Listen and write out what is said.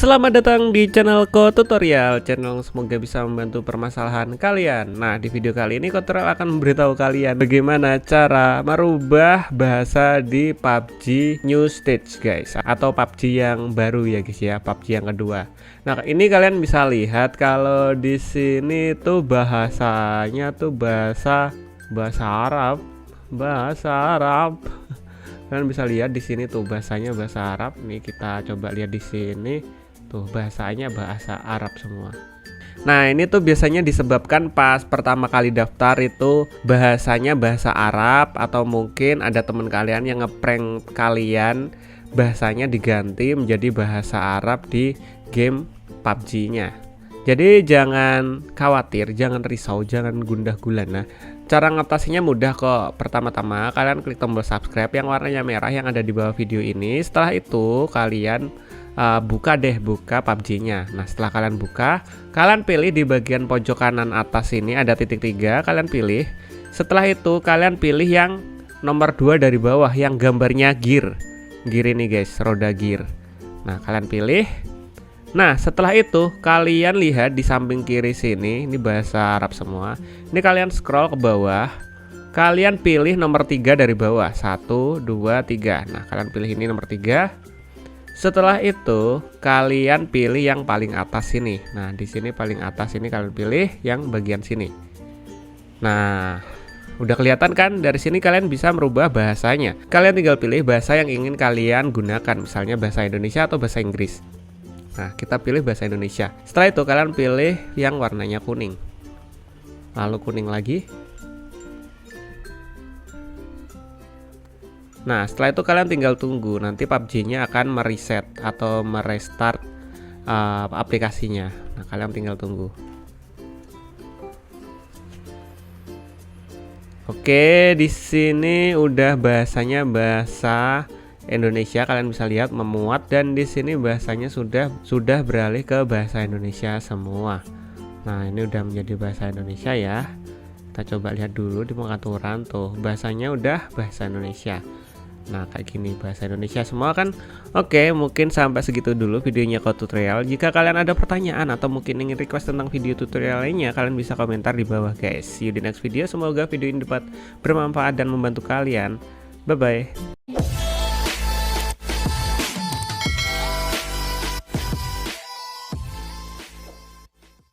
Selamat datang di channel Ko Tutorial, channel semoga bisa membantu permasalahan kalian. Nah, di video kali ini Ko Tutorial akan memberitahu kalian bagaimana cara merubah bahasa di PUBG New Stage guys, atau PUBG yang baru ya guys ya, PUBG yang kedua. Nah, ini kalian bisa lihat kalau di sini tuh bahasanya tuh bahasa Arab. Kalian bisa lihat di sini tuh bahasanya bahasa Arab. Nih kita coba lihat di sini. Tuh bahasanya bahasa Arab semua. Nah ini tuh biasanya disebabkan pas pertama kali daftar itu bahasanya bahasa Arab, atau mungkin ada teman kalian yang ngeprank kalian bahasanya diganti menjadi bahasa Arab di game PUBG-nya. Jadi jangan khawatir, jangan risau, jangan gundah gulana. Cara ngatasinya mudah kok. Pertama-tama kalian klik tombol subscribe yang warnanya merah yang ada di bawah video ini. Setelah itu kalian buka PUBG-nya. Nah setelah kalian buka, kalian pilih di bagian pojok kanan atas ini ada titik 3, kalian pilih. Setelah itu kalian pilih yang nomor 2 dari bawah yang gambarnya gear ini guys, roda gear. Nah kalian pilih. Nah setelah itu kalian lihat di samping kiri sini, ini bahasa Arab semua. Ini kalian scroll ke bawah, kalian pilih nomor 3 dari bawah, 1, 2, 3. Nah kalian pilih ini nomor 3. Setelah itu kalian pilih yang paling atas sini. Nah di sini paling atas ini kalian pilih yang bagian sini. Nah udah kelihatan kan, dari sini kalian bisa merubah bahasanya. Kalian tinggal pilih bahasa yang ingin kalian gunakan, misalnya bahasa Indonesia atau bahasa Inggris. Nah kita pilih bahasa Indonesia. Setelah itu kalian pilih yang warnanya kuning, lalu kuning lagi. Nah setelah itu kalian tinggal tunggu, nanti PUBG-nya akan mereset atau merestart aplikasinya. Nah kalian tinggal tunggu. Oke, di sini udah bahasanya bahasa Indonesia, kalian bisa lihat memuat, dan di sini bahasanya sudah beralih ke bahasa Indonesia semua. Nah ini udah menjadi bahasa Indonesia ya. Kita coba lihat dulu di pengaturan, tuh bahasanya udah bahasa Indonesia. Nah kayak gini bahasa Indonesia semua kan. Oke, mungkin sampai segitu dulu videonya Ko Tutorial. Jika kalian ada pertanyaan atau mungkin ingin request tentang video tutorial lainnya, kalian bisa komentar di bawah guys. See you di next video. Semoga video ini dapat bermanfaat dan membantu kalian. Bye bye.